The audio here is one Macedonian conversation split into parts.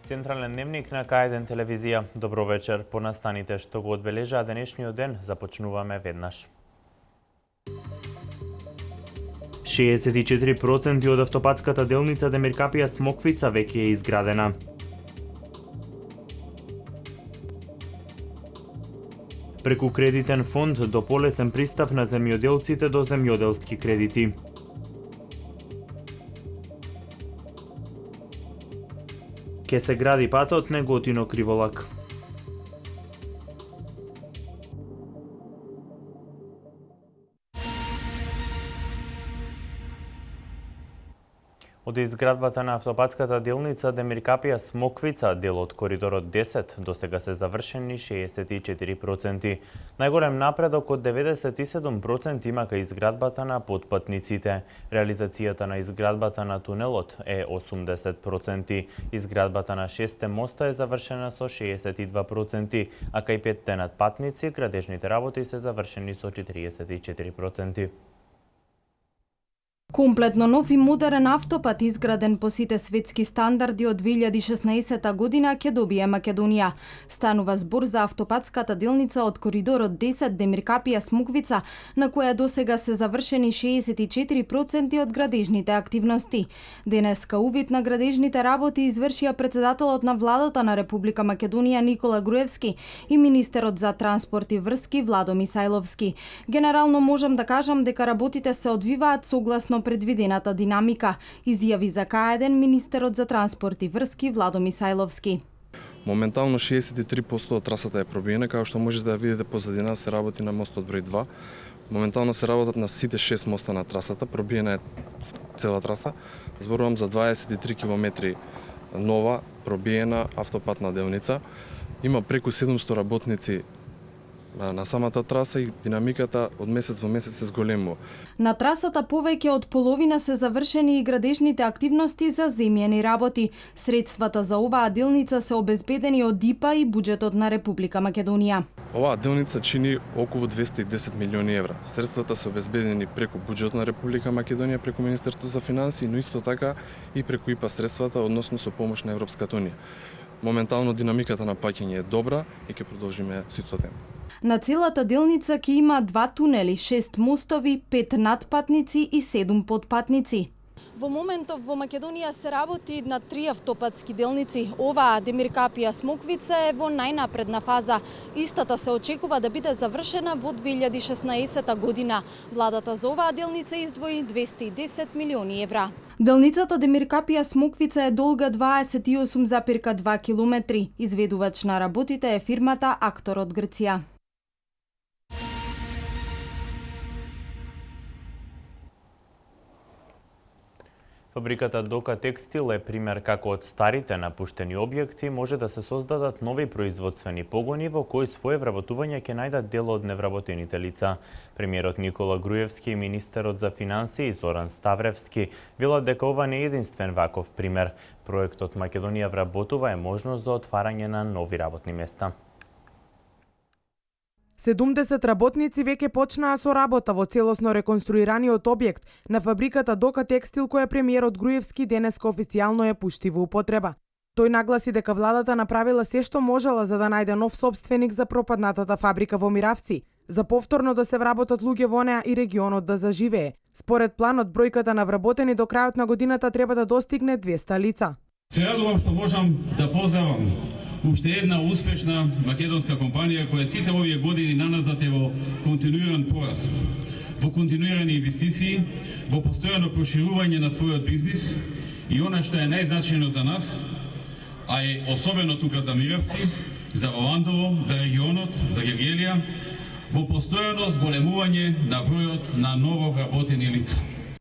Централен дневник на К1 телевизија. Добро вечер. По настаните што го одбележаа денешниот ден, започнуваме веднаш. 64% од автопатската делница Демиркапија Смоквица веќе е изградена. Преку кредитен фонд до полесен пристап на земјоделците до земјоделски кредити. Ке се гради патот Неготино-Криволак. Од изградбата на автопатската делница Демиркапија Смоквица, дел од коридорот 10, до сега се завршени 64%. Најголем напредок од 97% има кај изградбата на потпатниците. Реализацијата на изградбата на тунелот е 80%. Изградбата на 6 моста е завршена со 62%, а кај 5 надпатници градежните работи се завршени со 44%. Комплетно нов и модерен автопат изграден по сите светски стандарди од 2016 година ќе добие Македонија. Станува збор за автопатската делница од коридорот 10 Демиркапија Смоквица, на која досега се завршени 64% од градежните активности. Денеска увид на градежните работи извршија председателот на владата на Република Македонија Никола Груевски и министерот за транспорт и врски Владо Мисајловски. Генерално можам да кажам дека работите се одвиваат согласно предвидената динамика, изјави за К1 министерот за транспорт и врски Владо Мисајловски. Моментално 63% од трасата е пробиена, како што можете да видите позади нас се работи на мостот број 2. Моментално се работат на сите 6 моста на трасата, пробиена е цела траса. Зборувам за 23 километри нова пробиена автопатна делница. Има преку 700 работници на самата траса и динамиката од месец во месец се зголемува. На трасата повеќе од половина се завршени и градежните активности за земјени работи. Средствата за оваа делница се обезбедени од ИПА и буџетот на Република Македонија. Оваа делница чини околу 210 милиони евра. Средствата се обезбедени преку буџетот на Република Македонија, преку Министерството за финансии, но исто така и преку ИПА средствата, односно со помош на Европската унија. Моментално динамиката на паѓање е добра и ќе продолжиме со исто темпо. На целата делница ќе има 2 тунели, 6 мостови, 5 надпатници и 7 потпатници. Во моментов во Македонија се работи на 3 автопатски делници. Оваа Демиркапија Смоквица е во најнапредна фаза. Истата се очекува да биде завршена во 2016 година. Владата за оваа делница издвои 210 милиони евра. Делницата Демиркапија Смоквица е долга 28,2 километри. Изведувач на работите е фирмата Актор од Грција. Фабриката Дока Текстил е пример како од старите напуштени објекти може да се создадат нови производствени погони во кои своје вработување ќе најдат дел од невработените лица. Премиерот Никола Груевски и министерот за финансии Зоран Ставревски велат дека ова не е единствен ваков пример. Проектот Македонија вработува е можност за отварање на нови работни места. 70 работници веќе почнаа со работа во целосно реконструираниот објект на фабриката Дока Текстил, која премиерот Груевски денеска официјално ја пушти во употреба. Тој нагласи дека владата направила се што можела за да најде нов собственик за пропаднатата фабрика во Миравци, за повторно да се вработат луѓе во неа и регионот да заживее. Според планот, бројката на вработени до крајот на годината треба да достигне 200 лица. Се радувам што можам да поздравам уште една успешна македонска компанија која сите овие години наназад е во континуиран пораст, во континуирани инвестиции, во постојано проширување на својот бизнис и она што е најзначајно за нас, а е особено тука за Миравци, за Валандово, за регионот, за Гергелија, во постојано зголемување на бројот на ново вработени лица.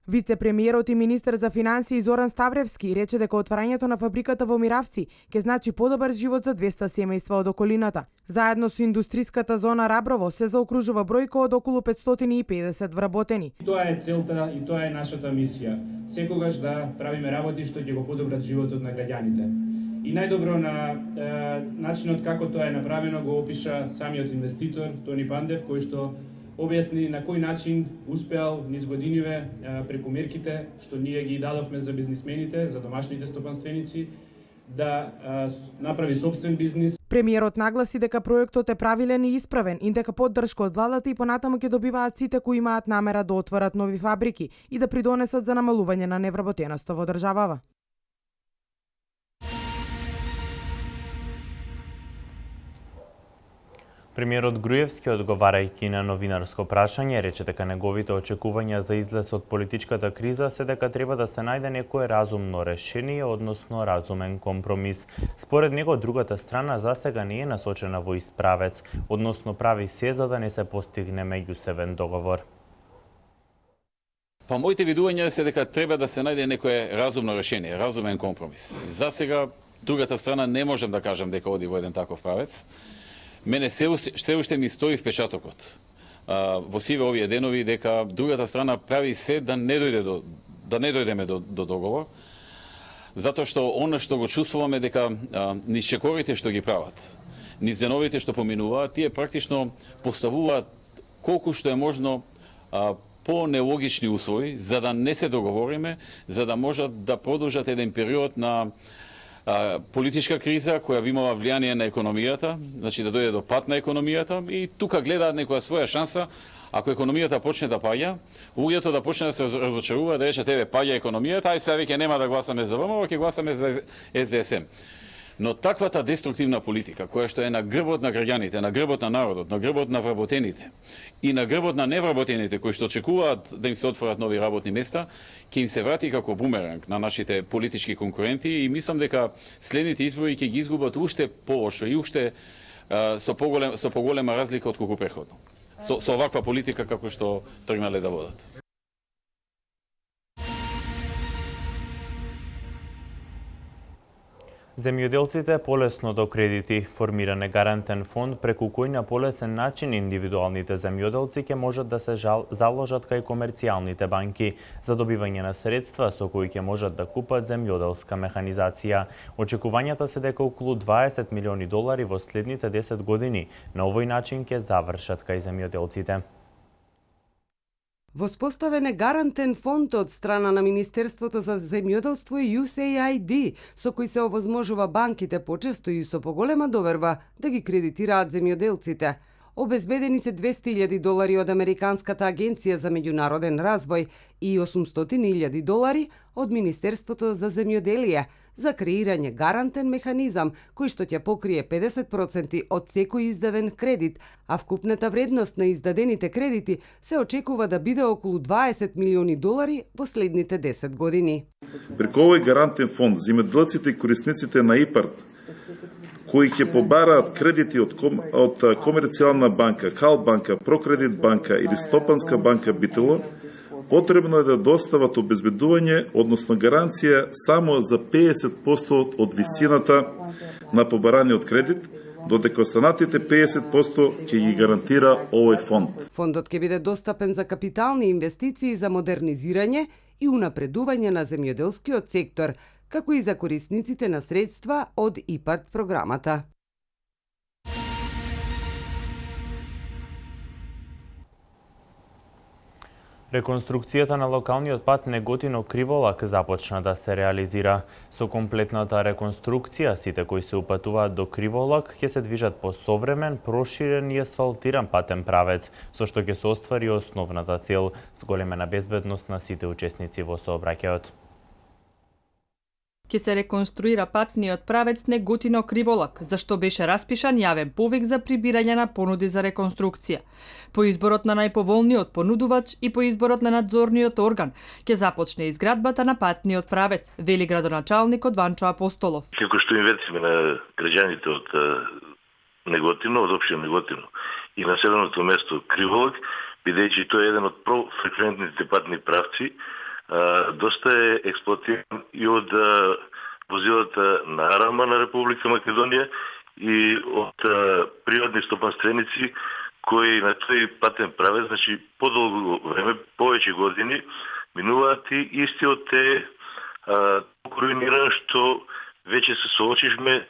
Вице-премиерот и министер за финансии Зоран Ставревски рече дека отварањето на фабриката во Миравци ќе значи подобар живот за 200 семејства од околината. Заедно со индустријската зона Раброво се заокружува бројка од околу 550 вработени. Тоа е целта и тоа е нашата мисија. Секогаш да правиме работи што ќе го подобрат животот на граѓаните. И најдобро на начинот како тоа е направено го опиша самиот инвеститор Тони Пандев, кој што објасни на кој начин успеал низ годиниве преку мерките што ние ги дадовме за бизнисмените, за домашните стопанственици, да направи собствен бизнис. Премиерот нагласи дека проектот е правилен и исправен и дека поддршка од владата и понатаму ќе добиваат сите кои имаат намера да отворат нови фабрики и да придонесат за намалување на невработеноста во државава. Премиерот Груевски, одговарајќи на новинарско прашање, рече дека неговите очекувања за излез од политичката криза се дека треба да се најде некое разумно решение, односно разумен компромис. Според него, другата страна засега не е насочена во исправец, односно прави се за да не се постигне меѓусебен договор. Па моите видувања се дека треба да се најде некое разумно решение, разумен компромис. Засега, другата страна не можем да кажам дека оди во еден таков правец. Мене се уште ми стои впечатокот во сиве овие денови дека другата страна прави се да не дојдеме до договор, затоа што она што го чувствуваме дека низ чекорите што ги прават, низ деновите што поминуваат, тие практично поставуваат колку што е можно по-нелогични услови за да не се договориме, за да можат да продолжат еден период на политичка криза која би имала влијание на економијата, значи да дојде до пат на економијата и тука гледаат некоја своја шанса, ако економијата почне да паѓа, луѓето да почне да се разочаруваат, да речат еве паѓа економијата, ај сега веќе нема да гласаме за ВМРО, ќе гласаме за СДСМ. Но таквата деструктивна политика, која што е на грбот на граѓаните, на грбот на народот, на грбот на вработените и на грбот на невработените кои што очекуваат да им се отворат нови работни места, ќе им се врати како бумеранг на нашите политички конкуренти и мислам дека следните избори ќе ги изгубат уште полошо и уште со поголема разлика од колку претходно. Со оваква политика како што тргнале да водат. Земјоделците полесно до кредити. Формиран е гарантен фонд преку кој на полесен начин индивидуалните земјоделци ќе можат да се заложат кај комерцијалните банки за добивање на средства со кои ќе можат да купат земјоделска механизација. Очекувањата се дека околу 20 милиони долари во следните 10 години на овој начин ќе завршат кај земјоделците. Воспоставен е гарантен фонд од страна на Министерството за земјоделство и USAID, со кој се овозможува банките почесто и со поголема доверба да ги кредитираат земјоделците. Обезбедени се 200.000 долари од Американската агенција за меѓународен развој и 800.000 долари од Министерството за земјоделие за креирање гарантен механизам кој што ќе покрие 50% од секој издаден кредит, а вкупната вредност на издадените кредити се очекува да биде околу 20 милиони долари во следните 10 години. Преку овој гарантен фонд, земјоделците и корисниците на ИПАРД кои ќе побараат кредити од комерцијална банка, Хал банка, Прокредит банка или Стопанска банка Битело, потребно е да достават обезбедување, односно гаранција само за 50% од висината на побараниот кредит, додека останатите 50% ќе ги гарантира овој фонд. Фондот ќе биде достапен за капитални инвестиции за модернизирање и унапредување на земјоделскиот сектор, како и за корисниците на средства од ИПАРД програмата. Реконструкцијата на локалниот пат Неготино-Криволак започна да се реализира. Со комплетната реконструкција, сите кои се упатуваат до Криволак ќе се движат по современ, проширен и асфалтиран патен правец, со што ќе се оствари основната цел – зголемена безбедност на сите учесници во сообраќајот. Ќе се реконструира патниот правец Неготино-Криволак, за што беше распишан јавен повик за прибирање на понуди за реконструкција. По изборот на најповолниот понудувач и по изборот на надзорниот орган ќе започне изградбата на патниот правец, вели градоначалникот Ванчо Апостолов. Како што инвестиме на граѓаните од Неготино, од општина Неготино и населеното место Криволак, бидејќи тоа е еден од профреквентните патни правци, доста е експлоатиран и од возилата на Арама на Република Македонија и од природни стопанственици кои на тој патен правец, значи подолго време, повеќе години, минуваат и истиот е руиниран, што веќе се соочишме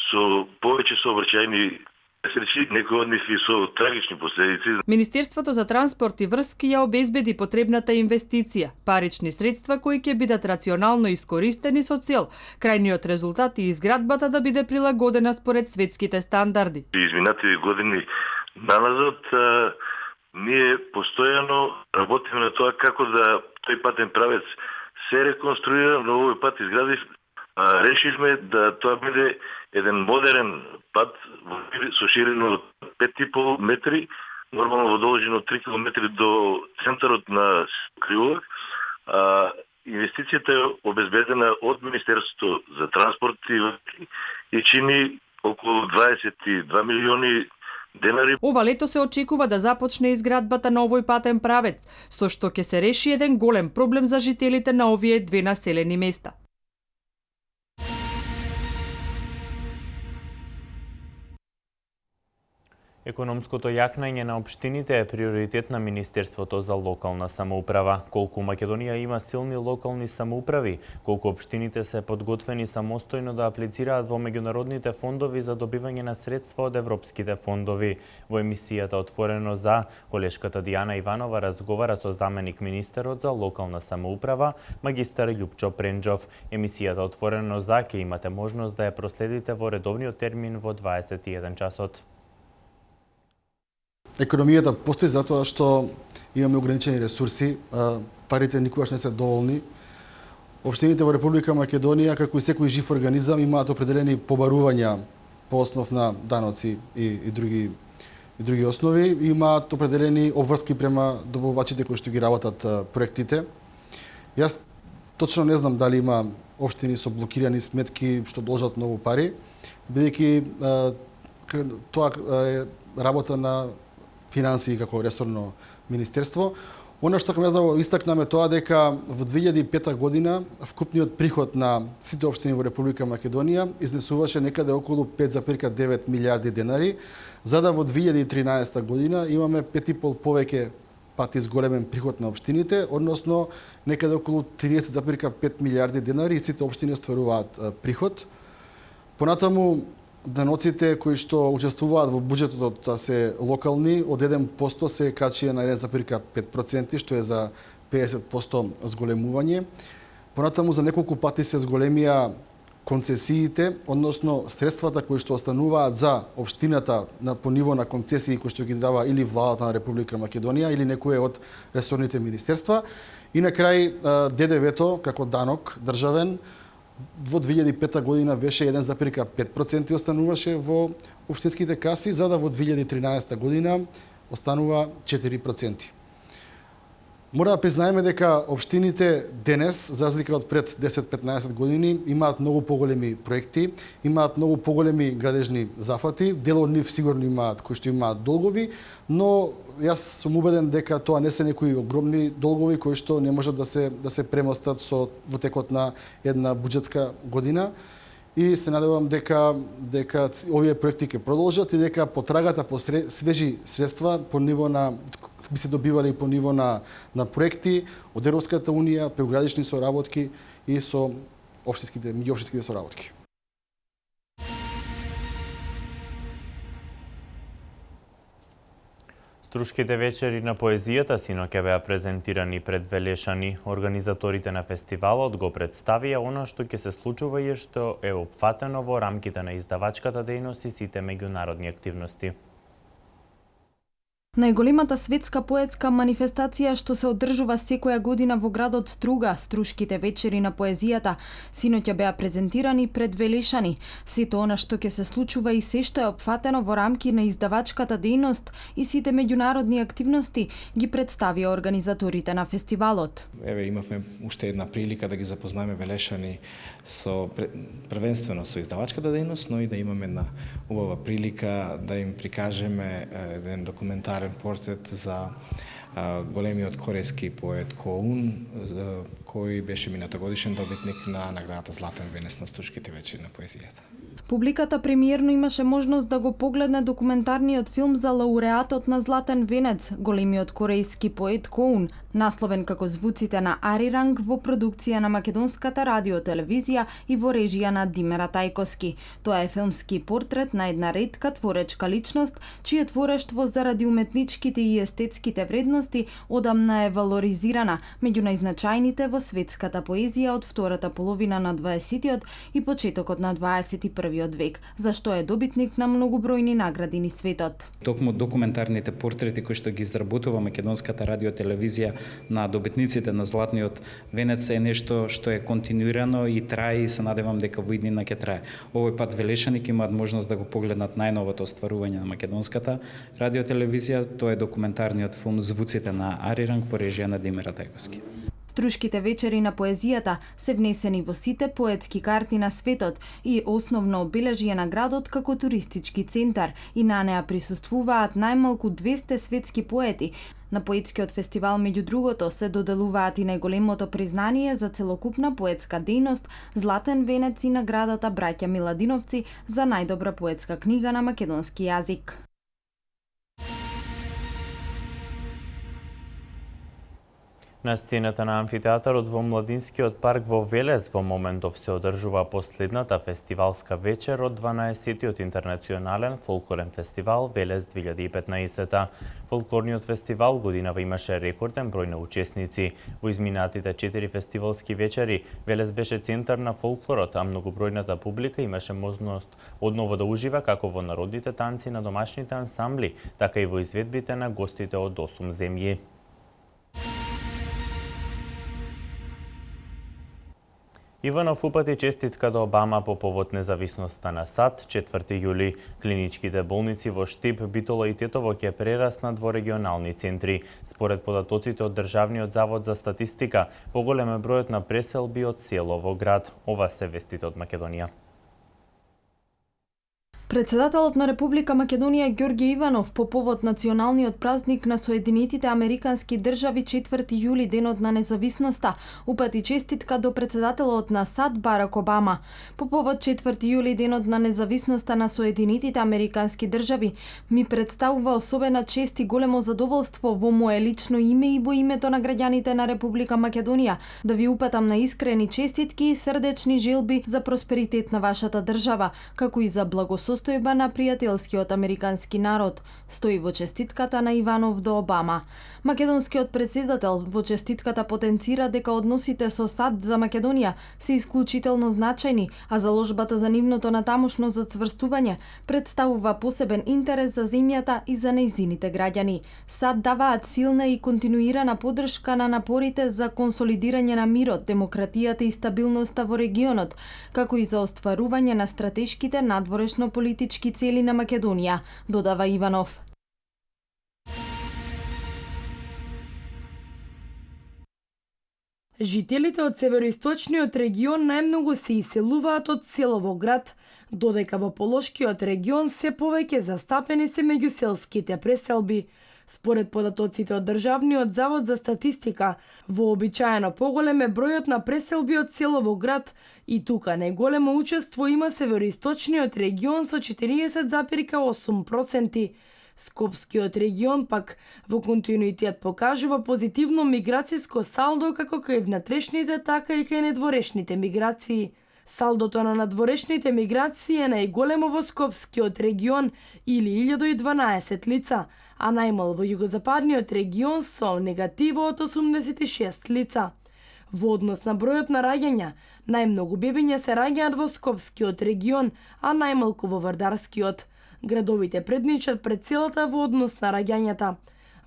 со повеќе сообраќајни несреќи, некои од нив и со трагични последици. Министерството за транспорт и врски ја обезбеди потребната инвестиција, парични средства кои ќе бидат рационално искористени со цел крајниот резултат и изградбата да биде прилагодена според светските стандарди. Изминатите години наназад ние постојано работиме на тоа како да тој патен правец се реконструира, но овој пат решивме да тоа биде еден модерен пат со ширина од 5,5 метри, нормално во должина од 3 км до центарот на Криволак. Инвестицијата е обезбедена од Министерството за транспорт и чини околу 22 милиони денари. Ова лето се очекува да започне изградбата на овој патен правец, со што ќе се реши еден голем проблем за жителите на овие две населени места. Економското јакнање на општините е приоритет на Министерството за локална самоуправа. Колку Македонија има силни локални самоуправи, колку општините се подготвени самостојно да аплицираат во меѓународните фондови за добивање на средства од европските фондови. Во емисијата Отворено за, колешката Дијана Иванова разговара со заменик министерот за локална самоуправа, магистар Љупчо Пренџов. Емисијата Отворено за ќе имате можност да ја проследите во редовниот термин во 21 часот. Економијата постои затоа што имаме ограничени ресурси, парите никогаш не се доволни. Општините во Република Македонија, како и секој жив организам, имаат определени побарувања по основ на даноци и други основи, имаат определени обврски према добавачите кои што ги работат проектите. Јас точно не знам дали има општини со блокирани сметки што должат многу пари, бидејќи тоа е работа на финансии како ресорно министерство. Оно што ќе да истакнаме тоа дека во 2005 година вкупниот приход на сите општини во Република Македонија изнесуваше некаде околу 5,9 милиарди денари, за да во 2013 година имаме 5,5 повеќе пати зголемен приход на општините, односно некаде околу 30,5 милиарди денари и сите општини остваруваат приход. Понатаму даноците кои што учествуваат во буџетот се локални, од 1% се качија на 1,5%, што е за 50% зголемување. Понатаму за неколку пати се зголемија концесиите, односно средствата кои што остануваат за општината по ниво на концесии кои што ги дава или владата на Република Македонија или некој од ресорните министерства. И на крај ДДВ-то како данок државен во 2005 година беше 1,5% остануваше во општинските каси, за да во 2013 година останува 4%. Мора да признаеме дека општините денес, за разлика од пред 10-15 години, имаат многу поголеми проекти, имаат многу поголеми градежни зафати, дел од нив сигурно имаат кои што имаат долгови, но јас сум убеден дека тоа не се некои огромни долгови кои што не можат да се премостат во текот на една буџетска година. И се надевам дека овие проекти ќе продолжат и дека потрагата по свежи средства по ниво на би се добивали по ниво на проекти од Европската унија, преоградични соработки и со меѓуопштинските соработки. Струшките вечери на поезијата синоќа беа презентирани пред Велешани. Организаторите на фестивалот го представија она што ќе се случува и што е опфатено во рамките на издавачката дејност и сите меѓународни активности. Најголемата светска поетска манифестација што се одржува секоја година во градот Струга, Струшките вечери на поезијата, синоќа беа презентирани пред Велешани. Сето она што ќе се случува и се што е опфатено во рамки на издавачката дејност и сите меѓународни активности ги представија организаторите на фестивалот. Еве имавме уште една прилика да ги запознаеме Велешани со првенствено со издавачката дејност, но и да имаме една убава прилика да им прикажеме еден документарен портрет за големиот корејски поет Коун, кој беше мината годишен добитник на наградата Златен венец на Струшките вечери на поезијата. Публиката премиерно имаше можност да го погледне документарниот филм за лауреатот на Златен венец, големиот корејски поет Коун, насловен како Звуците на Ариранг, во продукција на Македонската радиотелевизија и во режија на Димера Тајковски. Тоа е филмски портрет на една ретка творечка личност, чие творештво заради уметничките и естетските вредности одамна е валоризирана меѓу најзначајните во светската поезија од втората половина на 20-тиот и почетокот на 21-виот век, зашто е добитник на многобројни награди низ светот. Токму документарните портрети кои што ги изработува Македонската радиотелевизија на добитниците на Златниот венец е нешто што е континуирано и трае и се надевам дека во иднина ќе трае. Овој пат Велешани ќе имаат можност да го погледнат најновото остварување на Македонската радиотелевизија, тоа е документарниот филм Звуците на Ариранг во режија на Димера Тајковски. Струшките вечери на поезијата се внесени во сите поетски карти на светот и основно обележие на градот како туристички центар и на неа присуствуваат најмалку 200 светски поети. На поетскиот фестивал меѓу другото се доделуваат и најголемото признание за целокупна поетска дејност Златен венец и наградата Браќа Миладиновци за најдобра поетска книга на македонски јазик. На сцената на амфитеатарот во Младинскиот парк во Велес во моментов се одржува последната фестивалска вечер од 12-тиот интернационален фолклорен фестивал Велес 2015. Фолклорниот фестивал годинава имаше рекорден број на учесници. Во изминатите 4 фестивалски вечери Велес беше центар на фолклорот, а многобројната публика имаше можност одново да ужива како во народните танци на домашните ансамбли, така и во изведбите на гостите од 8 земји. Иванов упати честитка до Обама по повод независноста на САД 4 јули. Клиничките болници во Штип, Битола и Тетово ќе прераснат во регионални центри. Според податоците од Државниот завод за статистика, поголем е бројот на преселби од село во град. Ова се вестите од Македонија. Председателот на Република Македонија Ѓорѓе Иванов по повод националниот празник на Соединетите Американски држави 4 јули, денот на независноста, упати честитка до председателот на САД Барак Обама. По повод 4 јули, денот на независноста на Соединетите Американски држави, ми представува особена чест и големо задоволство во мое лично име и во името на граѓаните на Република Македонија да ви упатам на искрени честитки и срдечни желби за просперитет на вашата држава, како и за благосостојба на пријателскиот американски народ, стои во честитката на Иванов до Обама. Македонскиот председател во честитката потенцира дека односите со САД за Македонија се исклучително значајни, а заложбата за нивното натамошно зацврстување представува посебен интерес за земјата и за нејзините граѓани. САД даваат силна и континуирана поддршка на напорите за консолидирање на мирот, демократијата и стабилноста во регионот, како и за остварување на стратешките надворешно политички цели на Македонија, додава Иванов. Жителите од североисточниот регион најмногу се иселуваат од село во град, додека во Полошкиот регион се повеќе застапени се меѓу селските преселби. Според податоците од Државниот завод за статистика, вообичаено поголем е бројот на преселби од село во град и тука најголемо учество има североисточниот регион со 40,8%. Скопскиот регион пак во континуитет покажува позитивно миграцијско салдо како кај внатрешните, така и кај недворешните миграции. Салдото на надворешните миграции е најголемо во Скопскиот регион или 1012 лица, а најмал во југозападниот регион со негативо од 86 лица. Во однос на бројот на раѓања, најмногу бебиња се раѓаат во Скопскиот регион, а најмалку во Вардарскиот. Градовите предничат пред целата во однос на раѓањата.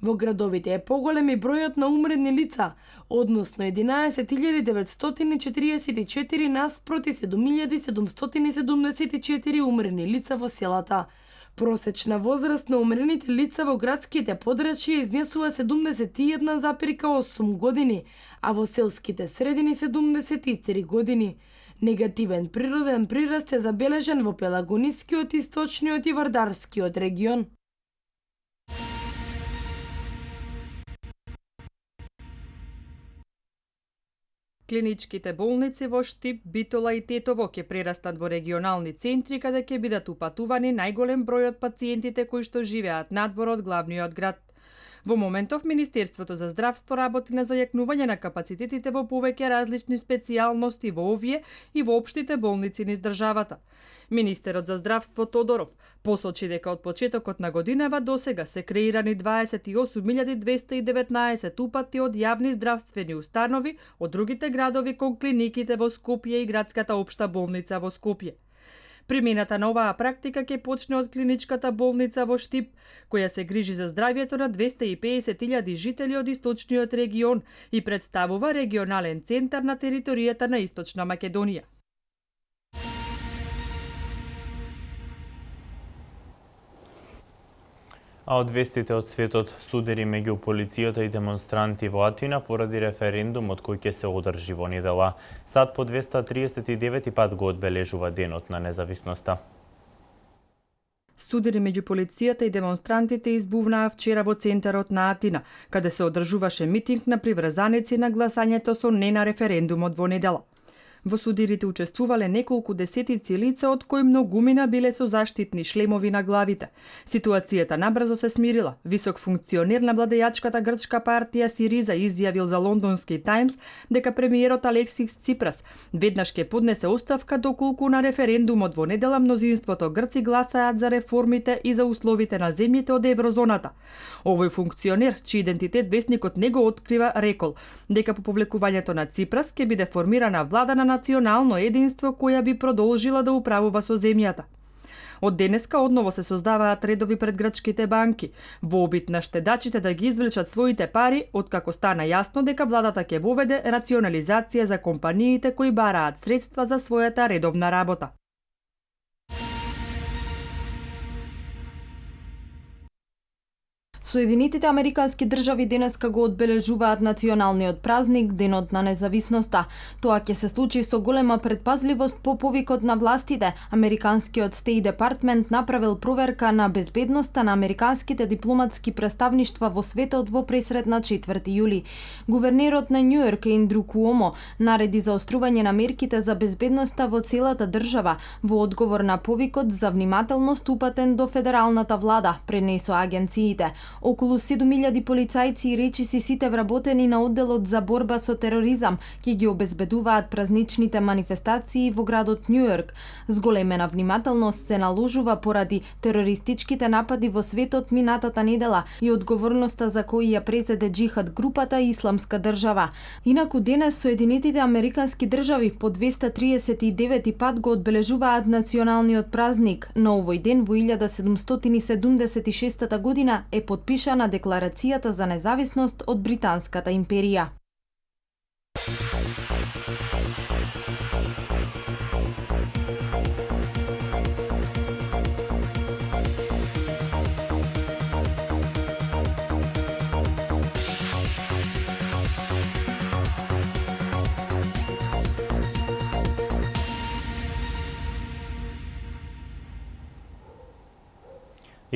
Во градовите е поголем и бројот на умрени лица, односно 11.944 наспроти 7.774 умрени лица во селата. Просечна возраст на умрените лица во градските подрачја изнесува 71,8 години, а во селските средини 73 години. Негативен природен прираст е забележен во Пелагонискиот, Источниот и Вардарскиот регион. Клиничките болници во Штип, Битола и Тетово ќе прераснат во регионални центри каде ќе бидат упатувани најголем број од пациентите кои што живеат надвор од главниот град. Во моментов Министерството за здравство работи на зајакнување на капацитетите во повеќе различни специјалности во овие и во општите болници низ државата. Министерот за здравство Тодоров посочи дека од почетокот на годинава досега се креирани 28.219 упати од јавни здравствени установи од другите градови кон клиниките во Скопје и градската општа болница во Скопје. Примената на оваа практика ќе почне од клиничката болница во Штип, која се грижи за здравјето на 250.000 жители од источниот регион и представува регионален центар на територијата на Источна Македонија. А од вестите од светот, судери меѓу полицијата и демонстранти во Атина поради референдумот кој ќе се одржи во недела. САД по 239 пат го одбележува денот на независноста. Судери меѓу полицијата и демонстрантите избувнаа вчера во центарот на Атина, каде се одржуваше митинг на приврзаници на гласањето со не на референдумот во недела. Во судирите учествувале неколку десетици лица, од кои многумина биле со заштитни шлемови на главите. Ситуацијата набрзо се смирила. Висок функционер на владејачката грчка партија Сириза изјавил за Лондонски Таймс дека премиерот Алексис Ципрас веднаш ќе поднесе оставка доколку на референдумот во недела мнозинството грци гласаат за реформите и за условите на земјите од еврозоната. Овој функционер, чиј идентитет весникот не го открива, рекол дека по повлекувањето на Ципрас ќе биде формирана влада на национално единство која би продолжила да управува со земјата. Од денеска одново се создаваат редови пред грчките банки, во обид на штедачите да ги извлечат своите пари, откако стана јасно дека владата ќе воведе рационализација за компаниите кои бараат средства за својата редовна работа. Соединетите Американски држави денеска го одбележуваат националниот празник, Денот на независноста. Тоа ќе се случи со голема предпазливост по повикот на властите. Американскиот Стејт Департмент направил проверка на безбедноста на американските дипломатски представништва во светот во пресрет на 4 јули. Гувернерот на Њујорк Ендрю Куомо нареди заострување на мерките за безбедноста во целата држава во одговор на повикот за внимателност упатен до федералната влада, пренесо агенциите. Околу 7000 полицајци и речиси сите вработени на одделот за борба со тероризам ќе ги обезбедуваат празничните манифестации во градот Њујорк. Зголемена внимателност се наложува поради терористичките напади во светот минатата недела и одговорноста за кој ја презеде џихад групата Исламска држава. Инаку денес Соединетите Американски држави по 239 пат го одбележуваат националниот празник. На овој ден во 1776 година е подпишана Декларацијата за независност од Британската империја.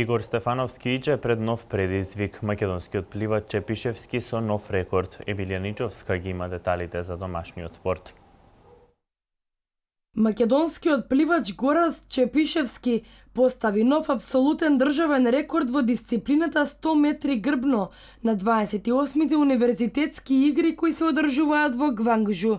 Игор Стефановски иđе пред нов предизвик. Македонскиот пливач Чепишевски со нов рекорд. Емилија Ничовска ги има деталите за домашниот спорт. Македонскиот пливач Горас Чепишевски постави нов апсолутен државен рекорд во дисциплината 100 метри грбно на 28-те универзитетски игри кои се одржуваат во Гвангжу.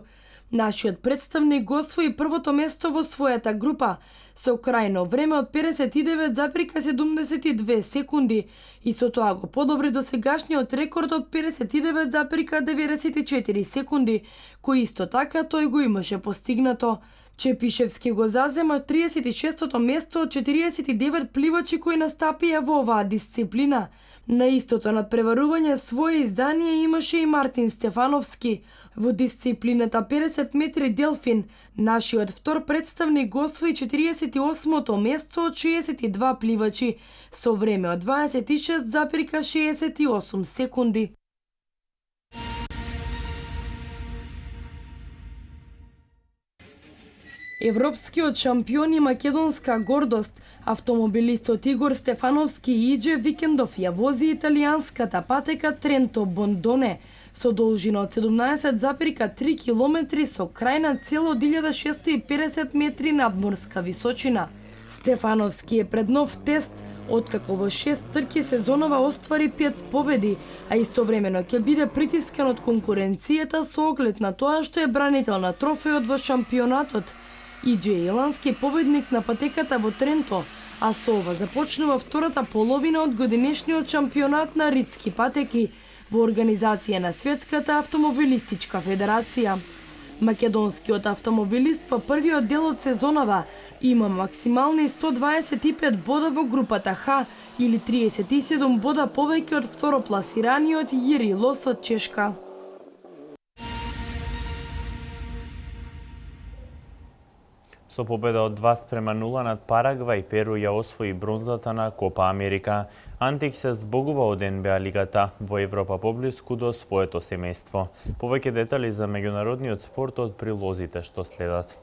Нашиот представник го освои првото место во својата група со крајно време од 59,72 секунди и со тоа го подобри досегашниот рекорд од 59,94 секунди, кој исто така тој го имаше постигнато. Чепишевски го зазема 36-то место од 49 пливачи кои настапија во оваа дисциплина. На истото надпреварување свое издание имаше и Мартин Стефановски. Во дисциплината 50 метри делфин, нашиот втор представник го освои 48-то место од 62 пливачи, со време од 26,68 секунди. Европскиот шампион и македонска гордост, автомобилистот Игор Стефановски иđе викендов ја вози италијанската патека Тренто-Бондоне, со должина од 17,3 километри со крајна цел од 1650 метри надморска височина. Стефановски е пред нов тест, откако во 6 трки сезонова оствари 5 победи, а истовремено ќе биде притискан од конкуренцијата со оглед на тоа што е бранител на трофеот во шампионатот. Иџе Илански победник на патеката во Тренто, а со ова започнува втората половина од годинешниот шампионат на ридски патеки во организација на Светската автомобилистичка федерација. Македонскиот автомобилист по првиот дел од сезонава има максимални 125 бода во групата Х или 37 бода повеќе од второпласираниот Јири Лос од Чешка. Со победа од 2:0 над Парагвај, Перу ја освои бронзата на Копа Америка. Антик се збогува од НБА лигата во Европа поблиску до своето семејство. Повеќе детали за меѓународниот спорт од прилозите што следат.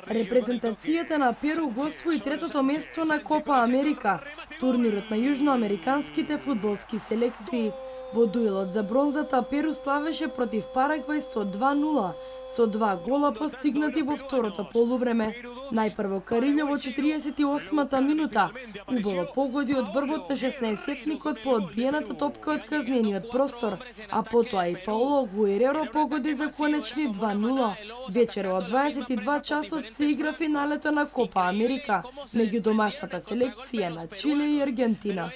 Репрезентацијата на Перу го освои третото место на Копа Америка, турнирот на јужноамериканските фудбалски селекции. Во дуелот за бронзата Перу славеше против Парагвај со 2:0, со 2 гола постигнати во второто полувреме. Најпрво Карилјо во 48-та минута убаво погоди од врвот на 16-тникот по одбиената топка од казнениот простор, а потоа и Паоло Гуереро погоди за конечни 2:0. Вечера од 22 часот се игра финалето на Копа Америка меѓу домашната селекција на Чиле и Аргентина.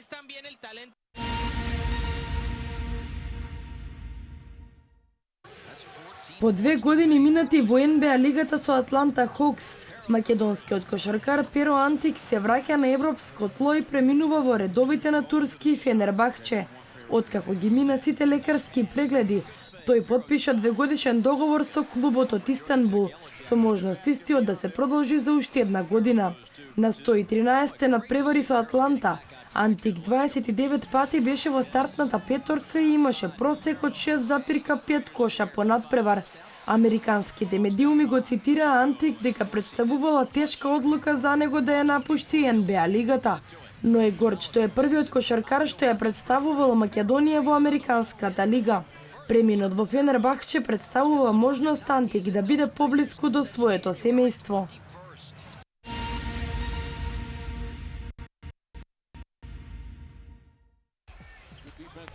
По 2 години минати во НБА лигата со Атланта Хоукс, македонскиот кошаркар Перо Антик се враќа на европско тло и преминува во редовите на турски Фенербахче. Откако ги мина сите лекарски прегледи, тој потпиша 2-годишен договор со клубот од Истанбул, со можност истиот да се продолжи за уште една година. На 113 надпревари со Атланта, Антик 29 пати беше во стартната петорка и имаше просек од 6,5 коша по надпревар. Американските медиуми го цитираа Антик дека представувала тешка одлука за него да ја напушти НБА лигата. Но е горд што е првиот кошаркар што ја представувала Македонија во Американската лига. Преминот во Фенербахче представува можност Антик да биде поблиску до своето семејство.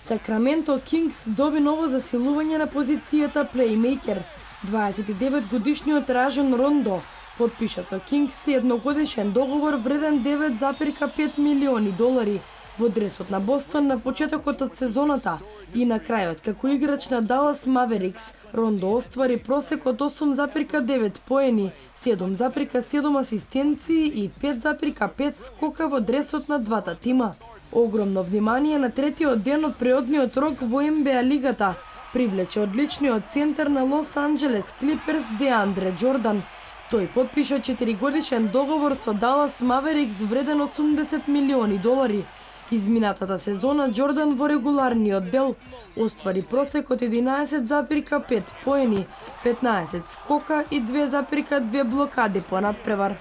Сакраменто Кингс доби ново засилување на позицијата плеймейкер. 29-годишниот Ражон Рондо потпиша со Кингс едногодишен договор вреден $9,5 милиони во дресот на Бостон на почетокот од сезоната и на крајот како играч на Далас Маверикс. Рондо оствари просек од 8,9 поени, 7,7 асистенции и 5,5 скока во дресот на двата тима. Огромно внимание на третиот ден од преодниот рок во НБА лигата привлече одличниот центар на Лос Анџелес Клиперс Деандре Джордан. Тој потпиша 4-годишен договор со Далас Маверикс вреден $80 милиони. Изминатата сезона Джордан во регуларниот дел оствари просек од 11,5 поени, 15 скока и 2,2 блокади по надпревар.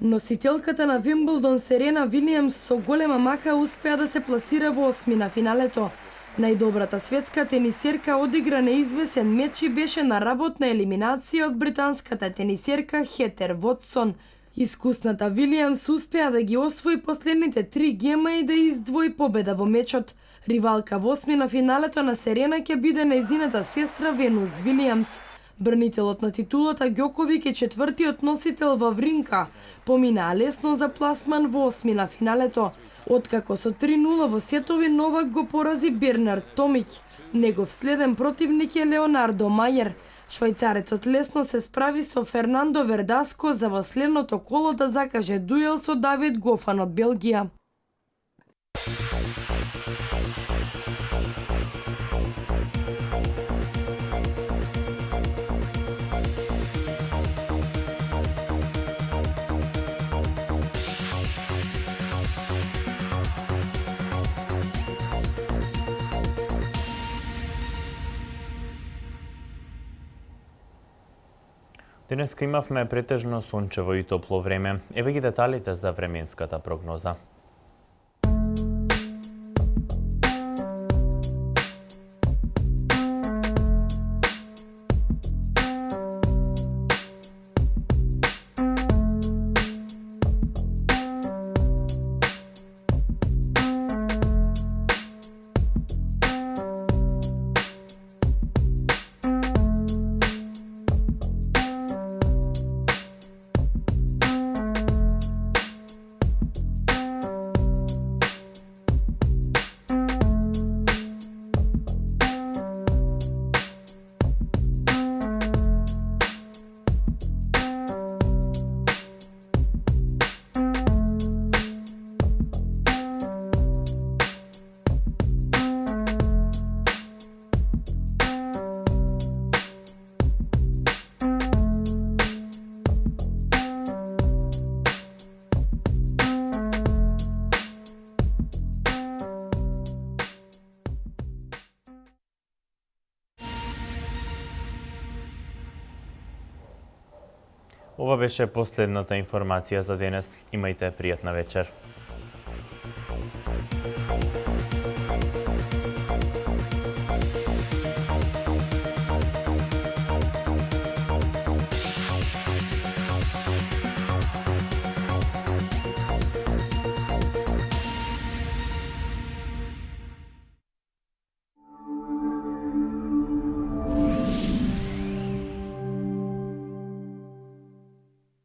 Носителката на Вимблдон Серена Вилијамс со голема мака успеа да се пласира во осмина финалето. Најдобрата светска тенисерка одигра неизвесен меч и беше на работна елиминација од британската тенисерка Хетер Вотсон. Искусната Вилијамс успеа да ги освои последните 3 гема и да издвои победа во мечот. Ривалка во осмина финалето на Серена ќе биде нејзината сестра Венус Вилијамс. Бранителот на титулата Ѓоковик е четвртиот носител Вавринка. Поминаа лесно за пласман во осмина финалето. Откако со 3:0 во сетови Новак го порази Бернард Томик. Негов следен противник е Леонардо Мајер. Швајцарецот лесно се справи со Фернандо Вердаско за во следното коло да закаже дуел со Давид Гофан од Белгија. Денеска имавме претежно сончево и топло време. Еве ги деталите за временската прогноза. Ова беше последната информација за денес. Имајте пријатна вечер.